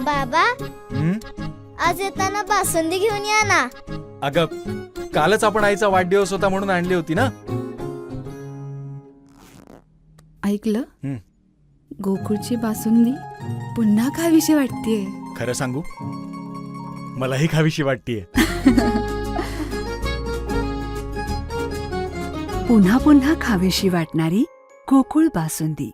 बाबा, आज येताना बासुंदी घेऊन या ना. अगं, कालच आपण आईचा वाढदिवस होता म्हणून आणली होती ना. ऐकलं, गोकुळची बासुंदी पुन्हा खावीशी वाटतेय. खरं सांगू, मलाही खावीशी वाटतेय. पुन्हा पुन्हा खावीशी वाटणारी गोकुळ बासुंदी.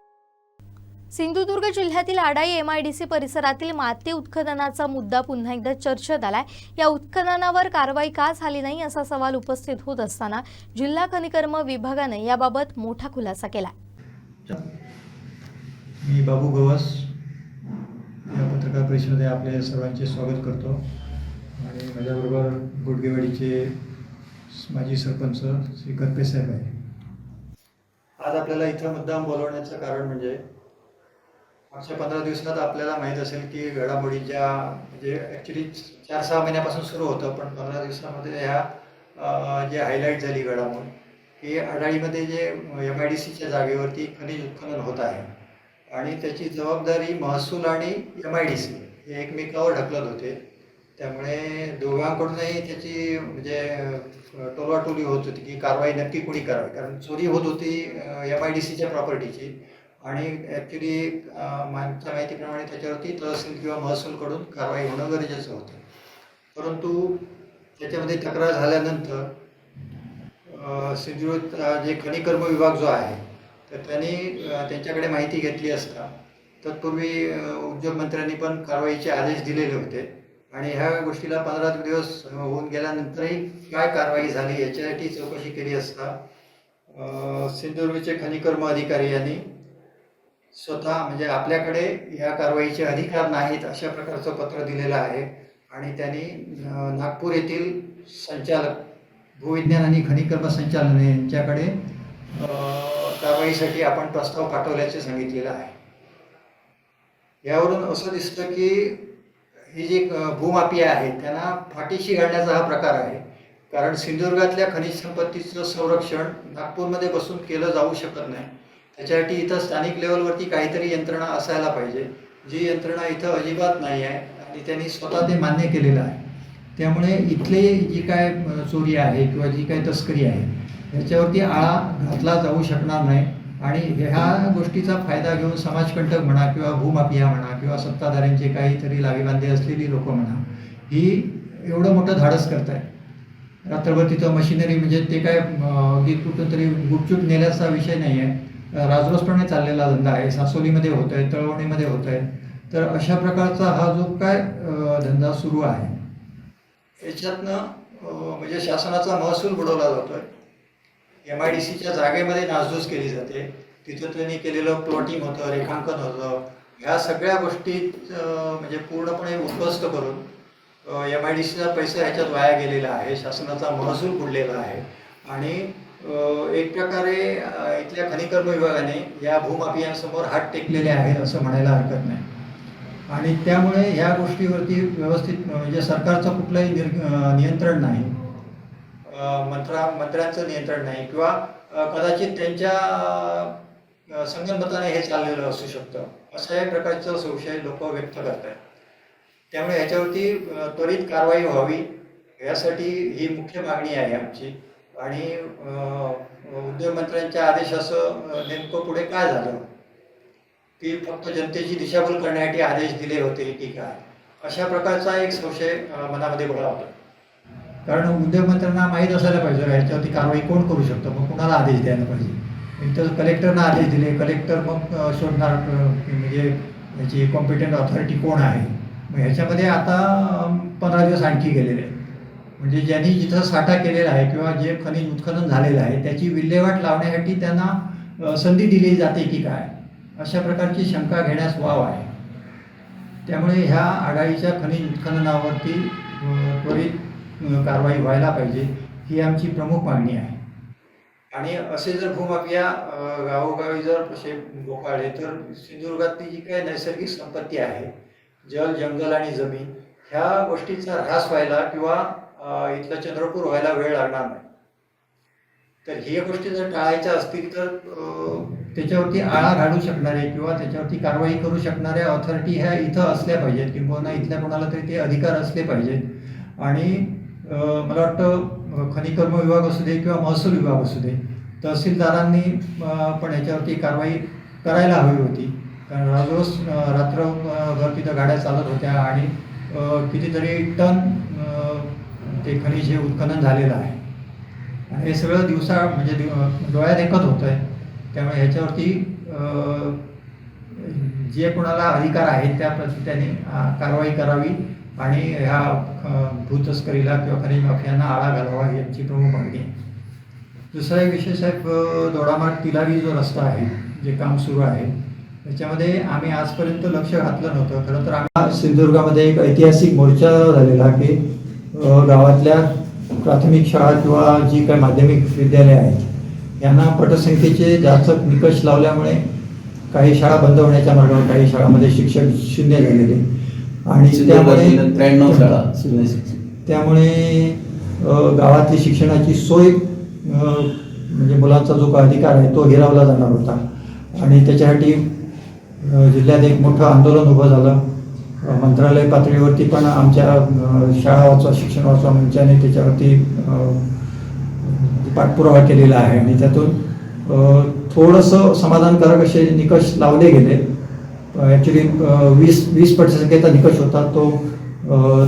सिंधुदुर्ग जिल्ह्यातील आडाई MIDC परिसरातील माती उत्खननाचा मुद्दा पुन्हा एकदा चर्चेत आलाय. या उत्खननावर कारवाई का झाली नाही असा सवाल उपस्थित होत असताना जिल्हा खनिकर्म विभागाने याबाबत मोठा खुलासा केला. मी बाबू गवस या पत्रकार परिषदेमध्ये आपले सर्वांचे स्वागत करतो आणि माझ्याबरोबर गुडगेवाडीचे माजी सरपंच श्री करपे साहेब आहे. आज आपल्याला इथं मुद्दाम बोलवण्याचं कारण म्हणजे मागच्या 15 दिवसात आपल्याला माहीत असेल की घडामोडीच्या म्हणजे ॲक्च्युली 4-6 महिन्यापासून सुरू होतं, पण 15 दिवसामध्ये ह्या जे हायलाईट झाली घडामोड की आडाळीमध्ये जे MIDCच्या जागेवरती खनिज उत्खनन होत आहे आणि त्याची जबाबदारी महसूल आणि MIDC हे एकमेकावर ढकलत होते. त्यामुळे दोघांकडूनही त्याची म्हणजे टोलवाटोली होत होती की कारवाई नक्की कुणी करावी, कारण चोरी होत होती MIDCच्या प्रॉपर्टीची आणि ॲक्च्युली माझ्या माहितीप्रमाणे त्याच्यावरती तहसील किंवा महसूलकडून कारवाई होणं गरजेचं होतं. परंतु त्याच्यामध्ये तक्रार झाल्यानंतर सिंधुदुर्ग जे खनिकर्म विभाग जो आहे तर त्यांनी त्यांच्याकडे माहिती घेतली असता तत्पूर्वी उद्योगमंत्र्यांनी पण कारवाईचे आदेश दिलेले होते आणि ह्या गोष्टीला 15 दिवस होऊन गेल्यानंतरही काय कारवाई झाली याच्यासाठी चौकशी केली असता सिंधुदुर्गचे खनिकर्म अधिकारी यांनी स्वतः म्हणजे आपल्याकडे या कारवाईचे अधिकार नाहीत अशा प्रकारचं पत्र दिलेलं आहे आणि त्यांनी नागपूर येथील संचालक भूविज्ञान आणि खनिकर्म संचालनालय यांच्याकडे कारवाईसाठी आपण प्रस्ताव पाठवल्याचे सांगितलेलं आहे. यावरून असं दिसतं की ही जी भूमाफिया आहेत त्यांना फाटीशी घालण्याचा हा प्रकार आहे, कारण सिंधुदुर्गातल्या खनिज संपत्तीचं संरक्षण नागपूरमध्ये बसून केलं जाऊ शकत नाही. त्याच्यासाठी इथं स्थानिक लेवलवरती काहीतरी यंत्रणा असायला पाहिजे, जी यंत्रणा इथं अजिबात नाही आहे आणि त्यांनी स्वतः ते मान्य केलेलं आहे. त्यामुळे इथले जी काय चोरी आहे किंवा जी काय तस्करी आहे ह्याच्यावरती आळा घातला जाऊ शकणार नाही आणि ह्या गोष्टीचा फायदा घेऊन समाजकंटक म्हणा किंवा भूमाफिया म्हणा किंवा सत्ताधाऱ्यांचे काहीतरी लागेबांधे असलेली लोकं म्हणा ही एवढं मोठं धाडस करत आहे. रात्रभर तिथं मशिनरी म्हणजे ते काय अगदी कुठं तरी गुपचूप नेल्याचा विषय नाही आहे, राजरोसपणे चाललेला धंदा आहे. सासोलीमध्ये होत आहे, तळवणीमध्ये होत आहे. तर अशा प्रकारचा हा जो काय धंदा सुरू आहे याच्यातनं म्हणजे शासनाचा महसूल बुडवला जातो आहे. MIDCच्या जागेमध्ये नासधूस केली जाते. तिथं त्यांनी केलेलं प्लॉटिंग होतं, रेखांकन होतं. ह्या सगळ्या गोष्टी म्हणजे पूर्णपणे उद्ध्वस्त करून MIDCचा पैसा ह्याच्यात वाया गेलेला आहे, शासनाचा महसूल बुडलेला आहे आणि एक प्रकारे इथल्या खनिकर्म विभागाने या भूमाफियांसमोर हात टेकलेले आहेत असं म्हणायला हरकत नाही. आणि त्यामुळे ह्या गोष्टीवरती व्यवस्थित म्हणजे सरकारचं कुठलंही नियंत्रण नाही, मंत्र्यांचं नियंत्रण नाही किंवा कदाचित त्यांच्या संगनमताने हे चाललेलं असू शकतं अशा प्रकारचा संशय लोक व्यक्त करत आहेत. त्यामुळे ह्याच्यावरती त्वरित कारवाई व्हावी यासाठी ही मुख्य मागणी आहे आमची. आणि उद्योगमंत्र्यांच्या आदेशाचं नेमकं पुढे काय झालं, की फक्त जनतेची दिशाभूल करण्यासाठी आदेश दिले होते की काय, अशा प्रकारचा एक संशय मनामध्ये गोळा होता. कारण उद्योगमंत्र्यांना माहीत असायला पाहिजे ह्याच्यावरती कारवाई कोण करू शकतं, मग कुणाला आदेश द्यायला पाहिजे. तर कलेक्टरना आदेश दिले, कलेक्टर मग शोधणार म्हणजे याची कॉम्पिटंट ऑथॉरिटी कोण आहे. मग ह्याच्यामध्ये आता 15 दिवस आणखी गेलेले आहेत. म्हणजे ज्यांनी जिथं साठा केलेला आहे किंवा जे खनिज उत्खनन झालेलं आहे त्याची विल्हेवाट लावण्यासाठी त्यांना संधी दिली जाते की काय, अशा प्रकारची शंका घेण्यास वाव आहे. त्यामुळे ह्या आडाळीच्या खनिज उत्खननावरती त्वरित कारवाई व्हायला पाहिजे ही आमची प्रमुख मागणी आहे. आणि असे जर भूमाफिया गावोगावी जर असे बोकाळले तर सिंधुदुर्गातली जी काही नैसर्गिक संपत्ती आहे, जल, जंगल आणि जमीन, ह्या गोष्टीचा ऱ्हास व्हायला किंवा इथलं चंद्रपूर व्हायला वेळ लागणार नाही. तर ही गोष्टी जर टाळायच्या असतील तर त्याच्यावरती आळा घालू शकणारे किंवा त्याच्यावरती कारवाई करू शकणाऱ्या ऑथॉरिटी ह्या इथं असल्या पाहिजेत किंवा इथल्या कोणाला तरी ते अधिकार असले पाहिजेत. आणि मला वाटतं खनिकर्म विभाग असू दे किंवा महसूल विभाग असू दे, तहसीलदारांनी पण याच्यावरती कारवाई करायला हवी होती. कारण रोज रात्रभर तिथं गाड्या चालत होत्या आणि कितीतरी टन ते खनिज हे उत्खनन झालेलं आहे आणि हे सगळं दिवसा म्हणजे डोळ्यात देखत होतं आहे. त्यामुळे ह्याच्यावरती जे कोणाला अधिकार आहेत त्या त्याने कारवाई करावी आणि ह्या भूतस्करीला किंवा खनिज माफियांना आळा घालावा ही आमची प्रमुख मागणी आहे. दुसरा एक विषय साहेब, दोडामार्ग तिलारी जो रस्ता आहे जे काम सुरू आहे त्याच्यामध्ये आम्ही आजपर्यंत लक्ष घातलं नव्हतं. खरं तर आम्ही सिंधुदुर्गामध्ये एक ऐतिहासिक मोर्चा झालेला की गावातल्या प्राथमिक शाळा किंवा जी काही माध्यमिक विद्यालय आहेत यांना पटसंख्येचे जास्त निकष लावल्यामुळे काही शाळा बंद होण्याच्या मार्गावर, काही शाळामध्ये शिक्षक शून्य झालेले आणि त्यामुळे गावातली शिक्षणाची सोय म्हणजे मुलांचा जो काही अधिकार आहे तो हिरावला जाणार होता आणि त्याच्यासाठी जिल्ह्यात एक मोठं आंदोलन उभं झालं. मंत्रालय पातळीवरती पण आमच्या शाळा वाचवा शिक्षण वाचवा मंचाने त्याच्यावरती पाठपुरावा केलेला आहे आणि त्यातून थोडंसं समाधानकारक असे निकष लावले गेले. ॲक्च्युली 20% निकष होता तो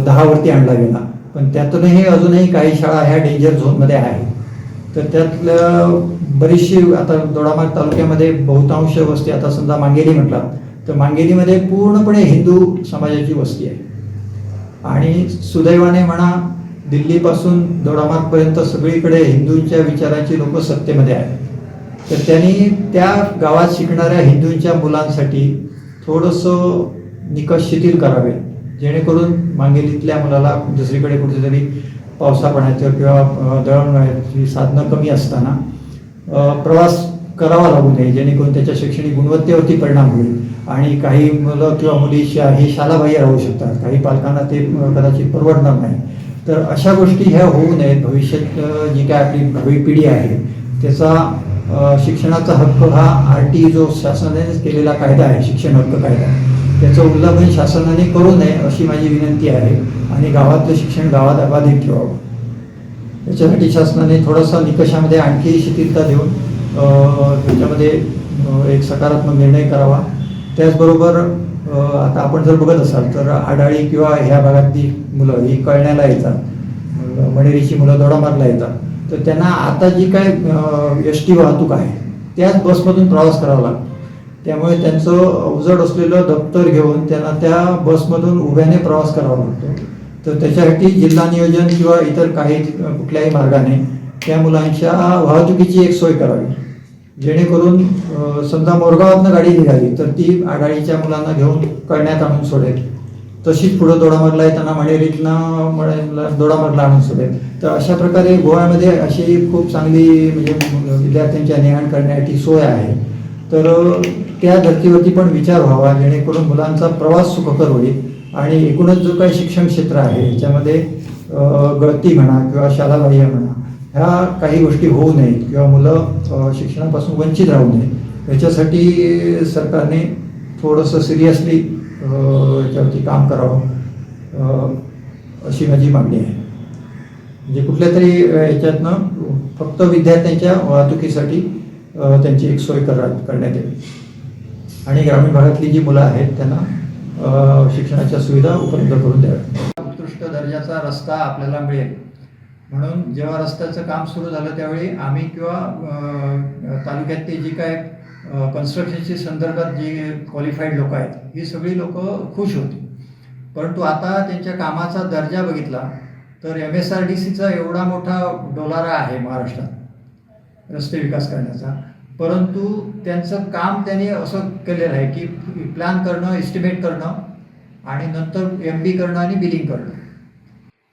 10वरती आणला गेला, पण त्यातूनही अजूनही काही शाळा ह्या डेंजर झोनमध्ये आहे. तर त्यातल्या बरीचशी आता दोडामार्ग तालुक्यामध्ये बहुतांश वस्ती, आता समजा मांगेली म्हटलं तर मांगेलीमध्ये पूर्णपणे हिंदू समाजाची वस्ती आहे आणि सुदैवाने म्हणा दिल्लीपासून दोडामार्गपर्यंत सगळीकडे हिंदूंच्या विचारांची लोक सत्तेमध्ये आहेत. तर त्यांनी त्या गावात शिकणाऱ्या हिंदूंच्या मुलांसाठी थोडंसं निकष शिथिल करावे जेणेकरून मांगेलीतल्या मुलाला दुसरीकडे कुठेतरी पावसापाण्याचं किंवा दळणवळणाची साधनं कमी असताना प्रवास करावा लागू नये, जेणेकरून त्याच्या शैक्षणिक गुणवत्तेवरती परिणाम होईल. आणि काही मुलं किंवा मुली हे शालाबाह्य राहू शकतात, काही पालकांना ते कदाचित परवडणार नाही. तर अशा गोष्टी ह्या होऊ नयेत. भविष्यात जी काय आपली भावी पिढी आहे त्याचा शिक्षणाचा हक्क हा RT जो शासनाने केलेला कायदा आहे, शिक्षण हक्क कायदा, त्याचं उल्लंघन शासनाने करू नये अशी माझी विनंती आहे आणि गावातलं शिक्षण गावात अबाधित ठेवावं. त्याच्यासाठी शासनाने थोडासा निकषामध्ये आणखी शिथिलता देऊन त्याच्यामध्ये एक सकारात्मक निर्णय करावा. त्याचबरोबर आता आपण जर बघत असाल तर आडाळी किंवा ह्या भागातली मुलं ही कळण्याला येतात, मणेरीची मुलं दोडामार्गला येतात, तर त्यांना आता जी काय ST वाहतूक आहे त्याच बसमधून प्रवास करावा लागतो. त्यामुळे त्यांचं अवजड असलेलं दप्तर घेऊन त्यांना त्या बसमधून उभ्याने प्रवास करावा लागतो. तर त्याच्यासाठी जिल्हा नियोजन किंवा इतर काही कुठल्याही मार्गाने त्या मुलांच्या वाहतुकीची एक सोय करावी, जेणेकरून समजा मोरगावातनं गाडी निघाली तर ती आघाडीच्या मुलांना घेऊन कळण्यात आणून सोडेल, तशीच पुढं दोडामार्गला येताना मणेरीतनं दोडामार्गला आणून सोडेल. तर अशा प्रकारे गोव्यामध्ये अशी खूप चांगली म्हणजे विद्यार्थ्यांच्या नेहाण करण्याची सोय आहे. तर त्या धर्तीवरती पण विचार व्हावा जेणेकरून मुलांचा प्रवास सुखकर होईल आणि एकूणच जो काही शिक्षण क्षेत्र आहे याच्यामध्ये गळती म्हणा किंवा शालाबाह्य म्हणा ह्या काही गोष्टी होऊ नयेत किंवा मुलं शिक्षणापासून वंचित राहू नये याच्यासाठी सरकारने थोडंसं सिरियसली याच्यावरती काम करावं अशी माझी मागणी आहे. म्हणजे कुठल्या तरी याच्यातनं फक्त विद्यार्थ्यांच्या वाहतुकीसाठी त्यांची एक सोय करण्यात यावी आणि ग्रामीण भागातली जी मुलं आहेत त्यांना शिक्षणाच्या सुविधा उपलब्ध करून द्याव्या. उत्कृष्ट दर्जाचा रस्ता आपल्याला मिळेल म्हणून जेव्हा रस्त्याचं काम सुरू झालं त्यावेळी आम्ही किंवा तालुक्यातली जी काय कन्स्ट्रक्शनशी संदर्भात जी क्वालिफाईड लोक आहेत ही सगळी लोक खुश होती. परंतु आता त्यांच्या कामाचा दर्जा बघितला तर MSRDCचा एवढा मोठा डोलारा आहे महाराष्ट्रात रस्ते विकास करण्याचा, परंतु त्यांचं काम त्यांनी असं केलेलं आहे की प्लॅन करणं, एस्टिमेट करणं आणि नंतर MB करणं आणि बिलिंग करणं.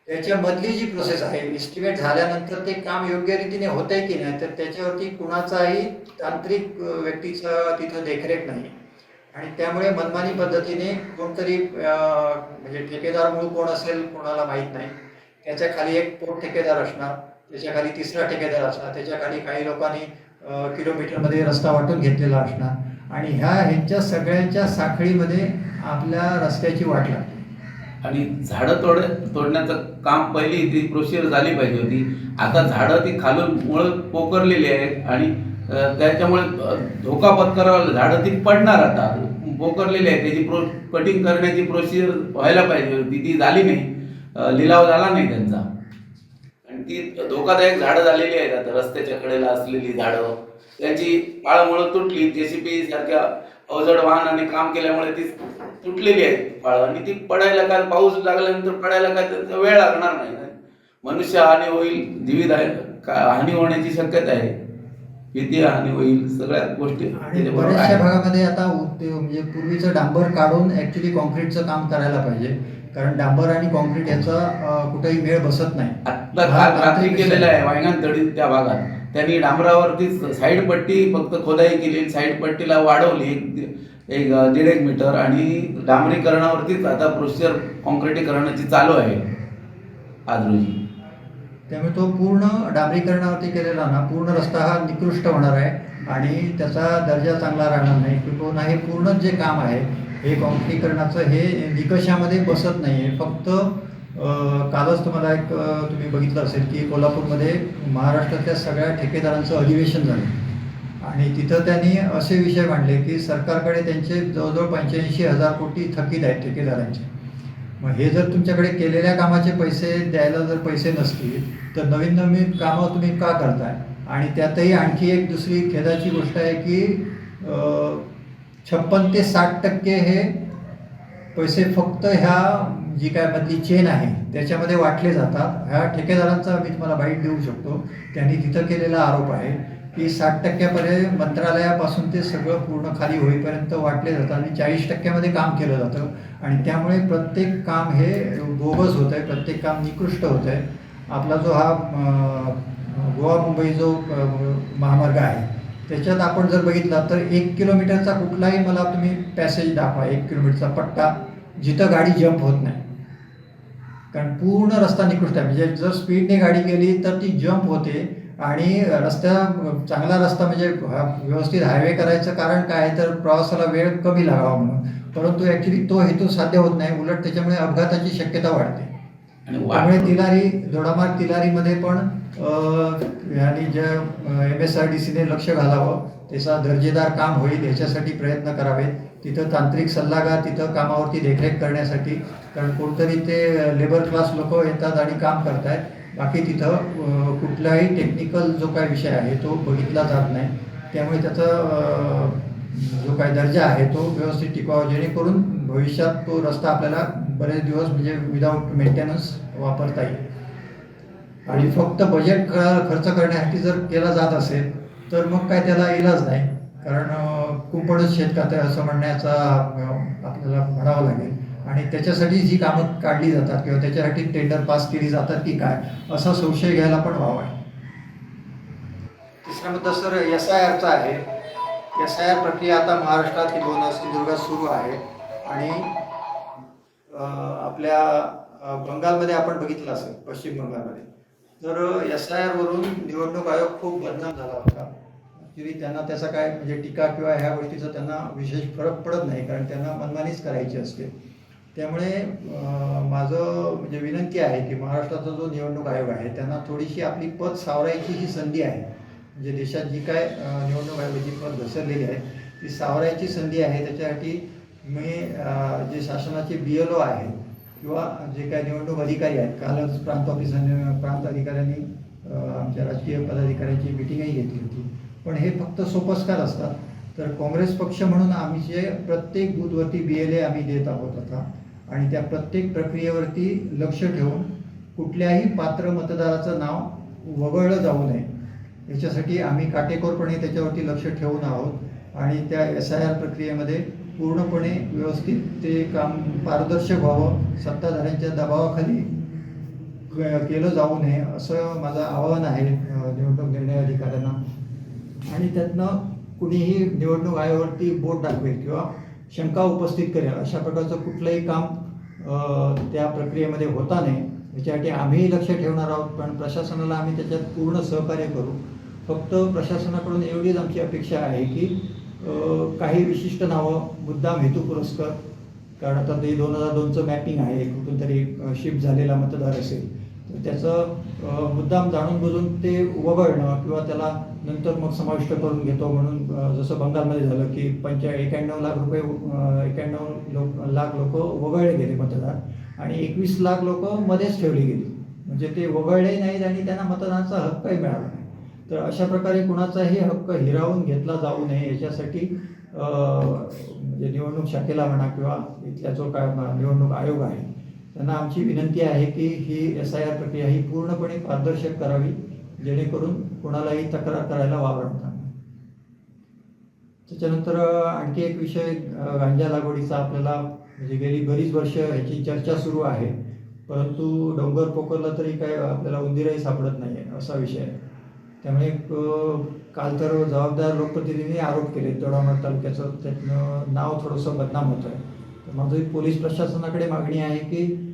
त्याच्यामधली जी प्रोसेस आहे, एस्टिमेट झाल्यानंतर ते काम योग्य रीतीने होत आहे की नाही तर त्याच्यावरती कुणाचाही तांत्रिक व्यक्तीचं तिथं देखरेख नाही आणि त्यामुळे मनमानी पद्धतीने कोणतरी म्हणजे ठेकेदार मूळ कोण असेल कोणाला माहीत नाही, त्याच्या खाली एक पोट ठेकेदार असणार, त्याच्या खाली तिसरा ठेकेदार असणार, त्याच्या खाली काही लोकांनी किलोमीटरमध्ये रस्ता वाटून घेतलेला असणार आणि ह्यांच्या सगळ्यांच्या साखळीमध्ये आपल्या रस्त्याची वाट लागते. आणि झाडं तोडण्याचं काम पहिली ती प्रोसिजर झाली पाहिजे होती. आता झाडं ती खालून मुळं पोखरलेली आहेत आणि त्याच्यामुळे धोका पत्करावा, झाडं ती पडणार आता पोखरलेली आहे. त्याची कटिंग करण्याची प्रोसिजर व्हायला पाहिजे होती, ती झाली नाही. लिलाव झाला नाही त्यांचा आणि ती धोकादायक झाडं झालेली आहेत. आता रस्त्याच्या कडेला असलेली झाडं त्याची पाळमुळं तुटली. JCB सारख्या अवजड वाहनाने काम केल्यामुळे ती तुटलेली आहेत पाळं आणि ती पडायला काय, पाऊस लागल्यानंतर पडायला काय त्यांचा वेळ लागणार नाही. मनुष्य हानी होईल, जीवित हानी होण्याची शक्यता आहे, किती हानी होईल, सगळ्या गोष्टी. आणि बऱ्याचशा भागामध्ये आता म्हणजे पूर्वीचं डांबर काढून ॲक्च्युली कॉन्क्रीटचं काम करायला पाहिजे, कारण डांबर आणि कॉन्क्रीट याचा कुठेही मेळ बसत नाही. आता काल रात्री केलेलं आहे वायंगण त्या भागात. त्यांनी डांबरावरती साईड पट्टी फक्त खोदाई केली, साईड पट्टीला वाढवली एक 1.5 मीटर आणि डांबरीकरणावरतीच आता प्रोसिजर कॉन्क्रिटीकरणाची चालू आहे आज रोजी. त्यामुळे तो पूर्ण डांबरीकरणावरती केलेला ना पूर्ण रस्ता हा निकृष्ट होणार आहे आणि त्याचा दर्जा चांगला राहणार नाही. किंवा हे पूर्ण जे काम आहे हे कॉन्क्रिटीकरणाचं हे निकषामध्ये बसत नाही आहे. फक्त कालच तुम्हाला तुम्ही बघितलं असेल की कोल्हापूरमध्ये महाराष्ट्रातल्या सगळ्या ठेकेदारांचं अधिवेशन झालं आणि तिथं त्यांनी असे विषय मांडले की सरकारकडे त्यांचे जवळजवळ 85,000 कोटी थकीत आहेत ठेकेदारांचे. मग हे जर तुमच्याकडे केलेल्या कामाचे पैसे द्यायला जर पैसे नसतील तर नवीन नवीन कामं तुम्ही का करताय? आणि त्यातही आणखी एक दुसरी खेदाची गोष्ट आहे की 56 ते 60% हे पैसे फक्त ह्या जी काय मधली चेन आहे त्याच्यामध्ये वाटले जातात. ह्या ठेकेदारांचा मी तुम्हाला बाईट देऊ शकतो. त्यांनी तिथं केलेला आरोप आहे की 60% मंत्रालयापासून ते सगळं पूर्ण खाली होईपर्यंत वाटले जातात आणि 40% काम केलं जातं आणि त्यामुळे प्रत्येक काम हे बोगस होत आहे, प्रत्येक काम निकृष्ट होत आहे. आपला जो हा गोवा मुंबई जो महामार्ग आहे त्याच्यात आपण जर बघितला तर 1 किलोमीटरचा कुठलाही मला तुम्ही पॅसेज दाखवा, 1 किलोमीटरचा पट्टा जिथं गाडी जंप होत नाही, कारण पूर्ण रस्ता निकृष्ट आहे. म्हणजे जर स्पीडने गाडी गेली तर ती जंप होते आणि चांगला रस्ता म्हणजे व्यवस्थित हायवे करायचं कारण काय आहे तर प्रवासाला वेळ कमी लागावा म्हणून, परंतु ॲक्च्युली तो हेतू साध्य होत नाही. उलट त्याच्यामुळे अपघाताची शक्यता वाढते. त्यामुळे दोडामार्ग तिलारीमध्ये पण आणि ज्या MSRDCने लक्ष घालावं, त्याचा दर्जेदार काम होईल याच्यासाठी प्रयत्न करावेत. तिथं तांत्रिक सल्लागार तिथं कामावरती देखरेख करण्यासाठी, कारण कोणतरी ते लेबर क्लास लोक येतात आणि काम करतायत, बाकी तिथं कुठलाही टेक्निकल जो काय विषय आहे तो बघितला जात नाही. त्यामुळे त्याचा जो काय दर्जा आहे तो व्यवस्थित टिकावा, जेणेकरून भविष्यात तो रस्ता आपल्याला बरेच दिवस म्हणजे विदाऊट मेंटेनन्स वापरता येईल. आणि फक्त बजेट खर्च करण्यासाठी जर केला जात असेल तर मग काय त्याला इलाज नाही, कारण कुंपणच शेत खाते असं म्हणण्याचा आपल्याला म्हणावं लागेल. आणि त्याच्यासाठी जी कामं काढली जातात किंवा त्याच्यासाठी टेंडर पास केली जातात की काय असा संशय घ्यायला पण वाव आहे. तिसरा मुद्दा सर SIRचा आहे. SIR प्रक्रिया आता महाराष्ट्रात किंवा सिंधुदुर्गात सुरू आहे आणि आपल्या बंगालमध्ये आपण बघितलं असेल, पश्चिम बंगालमध्ये तर SIR वरून निवडणूक आयोग खूप बदनाम झाला होता. ॲक्च्युली त्यांना त्याचा काय म्हणजे टीका किंवा ह्या गोष्टीचा त्यांना विशेष फरक पडत नाही, कारण त्यांना मनमानीच करायची असते. त्यामुळे माझं म्हणजे विनंती आहे की महाराष्ट्राचा जो निवडणूक आयोग आहे त्यांना थोडीशी आपली पद सावरायची ही संधी आहे. म्हणजे देशात जी काय निवडणूक आयोगाची पद घसरलेली आहे ती सावरायची संधी आहे. त्याच्यासाठी मी जे शासनाचे BLO आहेत किंवा जे काय निवडणूक अधिकारी आहेत, कालच प्रांत अधिकाऱ्यांनी आमच्या राजकीय पदाधिकाऱ्यांची मिटिंगही घेतली होती, पण हे फक्त सोपस्कार असतात. तर काँग्रेस पक्ष म्हणून आमचे प्रत्येक बूथवरती BLA आम्ही देत आहोत आता आणि त्या प्रत्येक प्रक्रियेवरती लक्ष ठेवून कुठल्याही पात्र मतदाराचं नाव वगळलं जाऊ नये याच्यासाठी आम्ही काटेकोरपणे त्याच्यावरती लक्ष ठेवून आहोत आणि त्या SIR प्रक्रियेमध्ये पूर्णपणे व्यवस्थित ते काम पारदर्शक व्हावं, सत्ताधाऱ्यांच्या दबावाखाली केलं जाऊ नये असं माझं आवाहन आहे निवडणूक निर्णय अधिकाऱ्यांना. आणि त्यातनं कुणीही निवडणूक आयोगावरती बोट दाखवेल किंवा शंका उपस्थित करेल अशा प्रकारचं कुठलंही काम त्या प्रक्रियेमध्ये होता नाही याच्यासाठी आम्हीही लक्ष ठेवणार आहोत. पण प्रशासनाला आम्ही त्याच्यात पूर्ण सहकार्य करू फक्त प्रशासनाकडून एवढीच आमची अपेक्षा आहे की काही विशिष्ट नावं मुद्दाम हेतुपुरस्कर, कारण आता ते 2002चं मॅपिंग आहे, कुठून तरी शिफ्ट झालेला मतदार असेल तर त्याचं मुद्दाम जाणून बुजून ते वगळणं किंवा त्याला नंतर मग समाविष्ट करून घेतो म्हणून जसं बंगालमध्ये झालं की 91 लाख लोक वगळले गेले मतदार आणि 21 लाख लोक मध्येच ठेवली गेली, म्हणजे ते वगळले नाहीत आणि त्यांना मतदानाचा हक्कही मिळाला नाही. तर अशा प्रकारे कुणाचाही हक्क हिरावून घेतला जाऊ नये याच्यासाठी म्हणजे निवडणूक शाखेला म्हणा किंवा इथल्या जो काय निवडणूक आयोग आहे त्यांना आमची विनंती आहे की ही SIR प्रक्रिया ही पूर्णपणे पारदर्शक करावी, जेणेकरून कोणालाही तक्रार करायला वावरणार नाही. त्याच्यानंतर आणखी एक विषय गांजा लागवडीचा आपल्याला म्हणजे गेली बरीच वर्ष ह्याची चर्चा सुरू आहे, परंतु डोंगर पोखरला तरी काय आपल्याला उंदीरही सापडत नाही आहे असा विषय आहे. त्यामुळे काल तर जबाबदार लोकप्रतिनिधींनी आरोप केले दोडामार्ग तालुक्याचं, त्यातनं नाव थोडंसं बदनाम होतं आहे. तर माझी पोलीस प्रशासनाकडे मागणी आहे की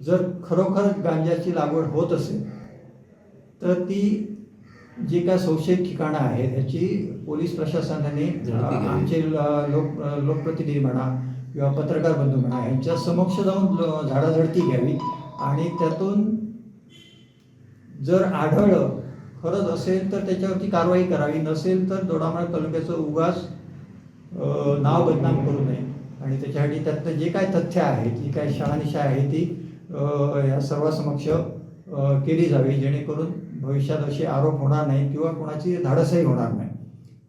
जर खरोखर गांजाची लागवड होत असेल तर ती जी काय संशयित ठिकाणं आहेत ह्याची पोलीस प्रशासनाने आमचे लोकप्रतिनिधी म्हणा किंवा पत्रकार बंधू म्हणा यांच्या समक्ष जाऊन झाडाझडती घ्यावी आणि त्यातून जर आढळलं खरंच असेल तर त्याच्यावरती कारवाई करावी, नसेल तर दोडामार्ग तालुक्याचं उगाच नाव बदनाम करू नये आणि त्याच्यासाठी त्यातलं जे काय तथ्य आहे, जी काय शहानिशा आहे ती या सर्वांसमक्ष केली जावी, जेणेकरून भविष्यात असे आरोप होणार नाही किंवा कोणाची धाडसही होणार नाही.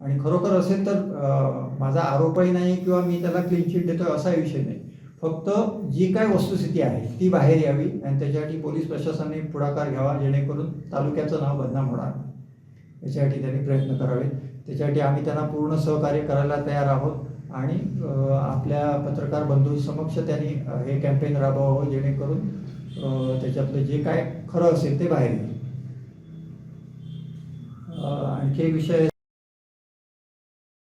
आणि खरोखर असेल तर माझा आरोपही नाही किंवा मी त्याला क्लीन चिट देतो असा विषय नाही, फक्त जी काय वस्तुस्थिती आहे ती बाहेर यावी आणि त्याच्यासाठी पोलीस प्रशासनाने पुढाकार घ्यावा, जेणेकरून तालुक्याचं नाव बदनाम होणार नाही. याच्यासाठी त्यांनी प्रयत्न करावे. त्याच्यासाठी आम्ही त्यांना पूर्ण सहकार्य करायला तयार आहोत आणि आपल्या पत्रकार बंधू समक्ष त्यांनी हे कॅम्पेन राबवावं, जेणेकरून त्याच्यातलं जे काय खरं असेल ते बाहेर येईल. आणखी एक विषय